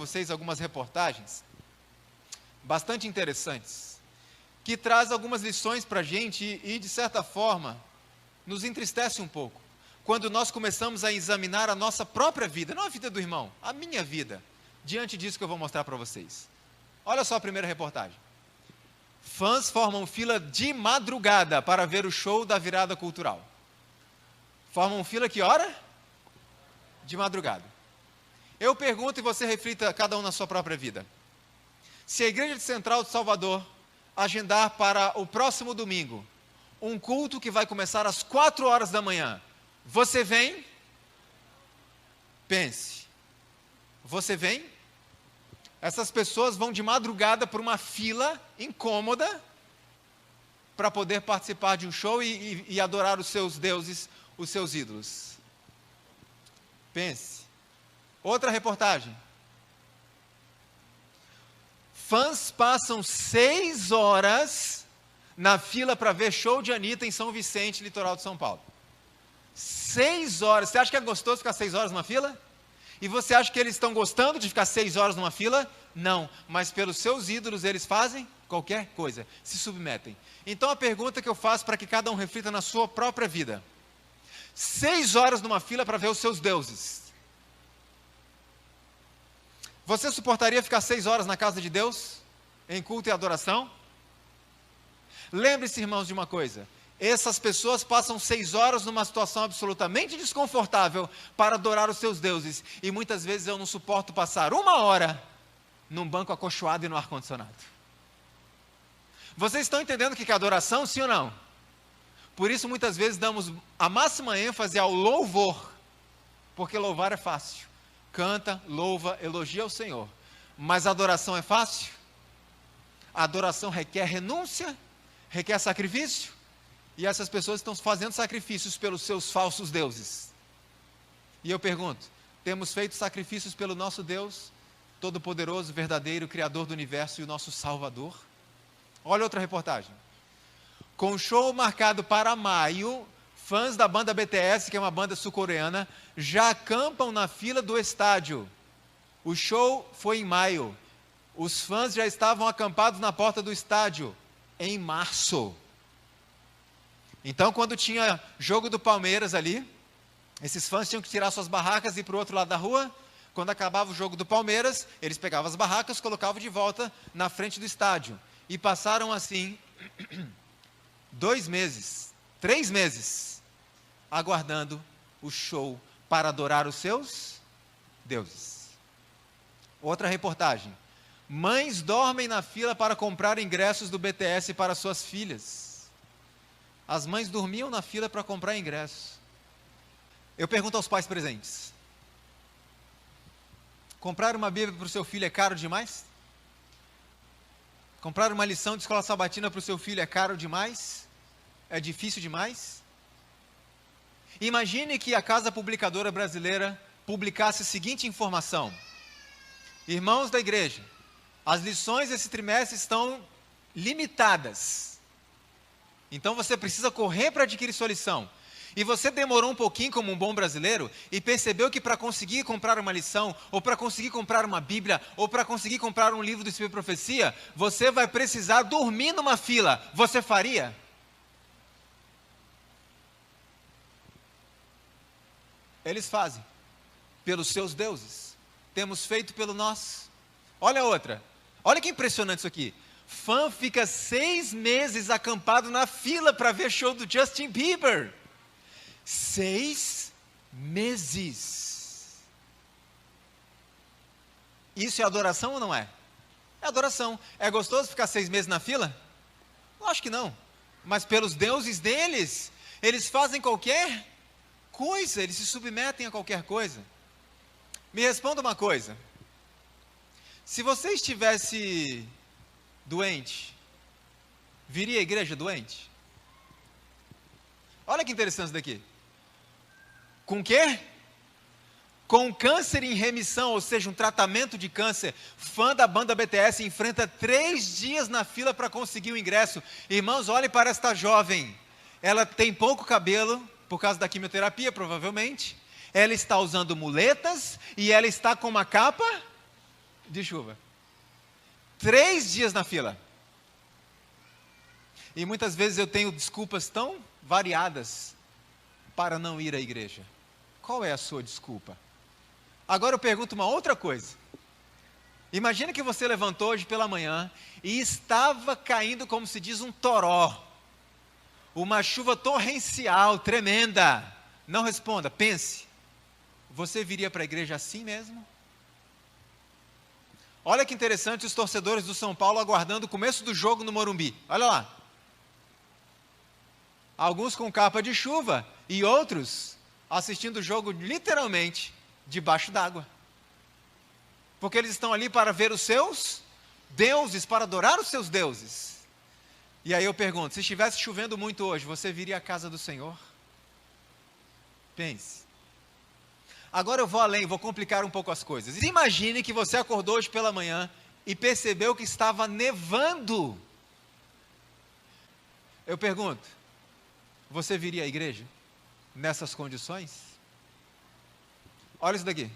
vocês algumas reportagens bastante interessantes, que traz algumas lições para a gente e, de certa forma, nos entristece um pouco, quando nós começamos a examinar a nossa própria vida, não a vida do irmão, a minha vida, diante disso que eu vou mostrar para vocês. Olha só a primeira reportagem. Fãs formam fila de madrugada para ver o show da virada cultural. Formam fila que hora? De madrugada. Eu pergunto e você reflita cada um na sua própria vida. Se a Igreja Central de Salvador agendar para o próximo domingo um culto que vai começar às 4 horas da manhã, você vem? Pense. Você vem? Essas pessoas vão de madrugada por uma fila incômoda para poder participar de um show e adorar os seus deuses, os seus ídolos. Pense. Outra reportagem. Fãs passam 6 horas na fila para ver show de Anitta em São Vicente, litoral de São Paulo. 6 horas. Você acha que é gostoso ficar 6 horas numa fila? E você acha que eles estão gostando de ficar 6 horas numa fila? Não, mas pelos seus ídolos eles fazem qualquer coisa, se submetem. Então a pergunta que eu faço para que cada um reflita na sua própria vida: 6 horas numa fila para ver os seus deuses. Você suportaria ficar 6 horas na casa de Deus, em culto e adoração? Lembre-se, irmãos, de uma coisa: essas pessoas passam 6 horas numa situação absolutamente desconfortável para adorar os seus deuses. E muitas vezes eu não suporto passar 1 hora num banco acolchoado e no ar-condicionado. Vocês estão entendendo o que é adoração, sim ou não? Por isso muitas vezes damos a máxima ênfase ao louvor, porque louvar é fácil. Canta, louva, elogia o Senhor. Mas a adoração é fácil? A adoração requer renúncia, requer sacrifício. E essas pessoas estão fazendo sacrifícios pelos seus falsos deuses. E eu pergunto: temos feito sacrifícios pelo nosso Deus, Todo-Poderoso, verdadeiro, Criador do Universo e o nosso Salvador? Olha outra reportagem. Com o show marcado para maio, fãs da banda BTS, que é uma banda sul-coreana, já acampam na fila do estádio. O show foi em maio. Os fãs já estavam acampados na porta do estádio em março. Então, quando tinha jogo do Palmeiras ali, esses fãs tinham que tirar suas barracas e ir para o outro lado da rua. Quando acabava o jogo do Palmeiras, eles pegavam as barracas, colocavam de volta na frente do estádio. E passaram assim 2 meses, 3 meses, aguardando o show para adorar os seus deuses. Outra reportagem. Mães dormem na fila para comprar ingressos do BTS para suas filhas. As mães dormiam na fila para comprar ingressos. Eu pergunto aos pais presentes: comprar uma Bíblia para o seu filho é caro demais? Comprar uma lição de escola sabatina para o seu filho é caro demais? É difícil demais? Imagine que a Casa Publicadora Brasileira publicasse a seguinte informação: irmãos da igreja, as lições desse trimestre estão limitadas. Então você precisa correr para adquirir sua lição. E você demorou um pouquinho como um bom brasileiro e percebeu que para conseguir comprar uma lição, ou para conseguir comprar uma Bíblia, ou para conseguir comprar um livro do Espírito e Profecia, você vai precisar dormir numa fila. Você faria? Eles fazem pelos seus deuses. Temos feito pelo nosso. Olha outra. Olha que impressionante isso aqui. Fã fica 6 meses acampado na fila para ver show do Justin Bieber. 6 meses. Isso é adoração ou não é? É adoração. É gostoso ficar 6 meses na fila? Eu acho que não. Mas pelos deuses deles, eles fazem qualquer coisa, eles se submetem a qualquer coisa. Me responda uma coisa. Se você estivesse doente, viria à igreja doente? Olha que interessante isso daqui. Com quê? Com câncer em remissão, ou seja, um tratamento de câncer. Fã da banda BTS enfrenta 3 dias na fila para conseguir o ingresso. Irmãos, olhem para esta jovem. Ela tem pouco cabelo, por causa da quimioterapia, provavelmente. Ela está usando muletas e ela está com uma capa de chuva. 3 dias na fila. E muitas vezes eu tenho desculpas tão variadas para não ir à igreja. Qual é a sua desculpa? Agora eu pergunto uma outra coisa. Imagina que você levantou hoje pela manhã e estava caindo, como se diz, um toró. Uma chuva torrencial, tremenda. Não responda, pense. Você viria para a igreja assim mesmo? Olha que interessante os torcedores do São Paulo aguardando o começo do jogo no Morumbi. Olha lá. Alguns com capa de chuva e outros assistindo o jogo literalmente debaixo d'água. Porque eles estão ali para ver os seus deuses, para adorar os seus deuses. E aí eu pergunto, se estivesse chovendo muito hoje, você viria à casa do Senhor? Pense. Agora eu vou além, vou complicar um pouco as coisas. Imagine que você acordou hoje pela manhã e percebeu que estava nevando. Eu pergunto, você viria à igreja nessas condições? Olha isso daqui.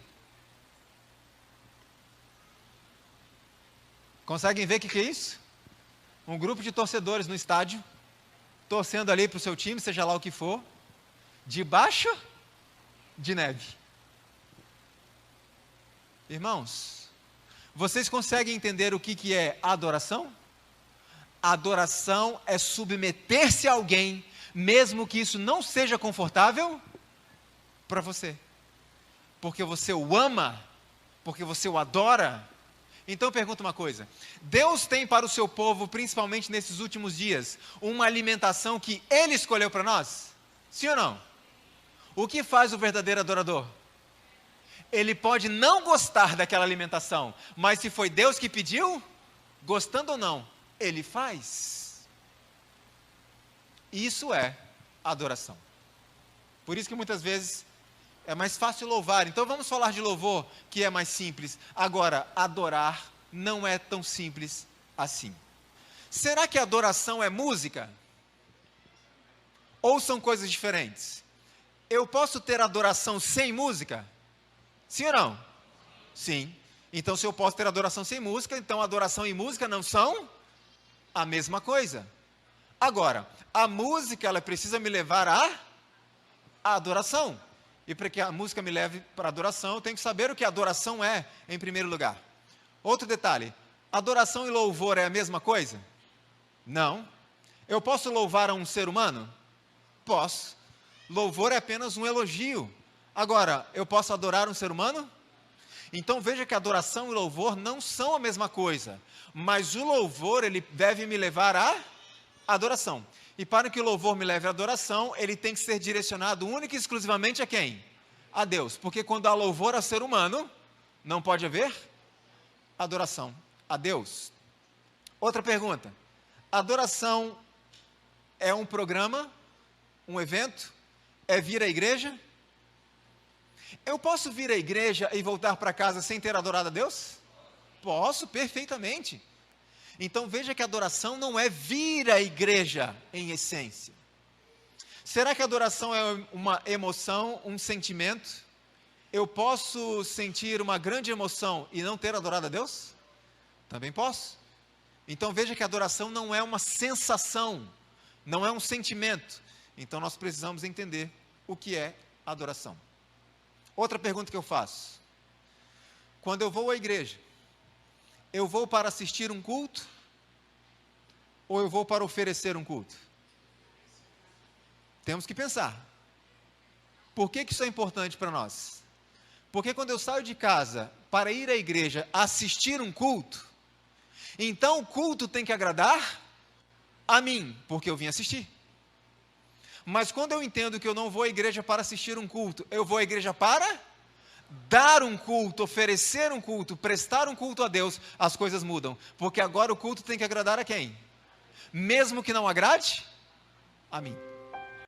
Conseguem ver o que é isso? Um grupo de torcedores no estádio, torcendo ali para o seu time, seja lá o que for, debaixo de neve. Irmãos, vocês conseguem entender o que é adoração? Adoração é submeter-se a alguém, mesmo que isso não seja confortável para você. Porque você o ama, porque você o adora. Então eu pergunto uma coisa, Deus tem para o seu povo, principalmente nesses últimos dias, uma alimentação que Ele escolheu para nós? Sim ou não? O que faz o verdadeiro adorador? Ele pode não gostar daquela alimentação, mas se foi Deus que pediu, gostando ou não, Ele faz. Isso é adoração. Por isso que muitas vezes é mais fácil louvar. Então vamos falar de louvor, que é mais simples. Agora, adorar não é tão simples assim. Será que adoração é música? Ou são coisas diferentes? Eu posso ter adoração sem música? Sim ou não? Sim. Então se eu posso ter adoração sem música, então adoração e música não são a mesma coisa. Agora, a música ela precisa me levar à adoração. E para que a música me leve para a adoração, eu tenho que saber o que a adoração é, em primeiro lugar. Outro detalhe, adoração e louvor é a mesma coisa? Não. Eu posso louvar a um ser humano? Posso. Louvor é apenas um elogio. Agora, eu posso adorar um ser humano? Então veja que adoração e louvor não são a mesma coisa. Mas o louvor, ele deve me levar à adoração. E para que o louvor me leve à adoração, ele tem que ser direcionado única e exclusivamente a quem? A Deus. Porque quando há louvor a ser humano, não pode haver adoração a Deus. Outra pergunta. Adoração é um programa, um evento? É vir à igreja? Eu posso vir à igreja e voltar para casa sem ter adorado a Deus? Posso, perfeitamente. Então veja que a adoração não é vir à igreja em essência. Será que a adoração é uma emoção, um sentimento? Eu posso sentir uma grande emoção e não ter adorado a Deus? Também posso. Então veja que a adoração não é uma sensação, não é um sentimento. Então nós precisamos entender o que é adoração. Outra pergunta que eu faço. Quando eu vou à igreja, eu vou para assistir um culto? Ou eu vou para oferecer um culto? Temos que pensar. Por que isso é importante para nós? Porque quando eu saio de casa para ir à igreja assistir um culto, então o culto tem que agradar a mim, porque eu vim assistir. Mas quando eu entendo que eu não vou à igreja para assistir um culto, eu vou à igreja para dar um culto, oferecer um culto, prestar um culto a Deus, as coisas mudam. Porque agora o culto tem que agradar a quem? Mesmo que não agrade a mim.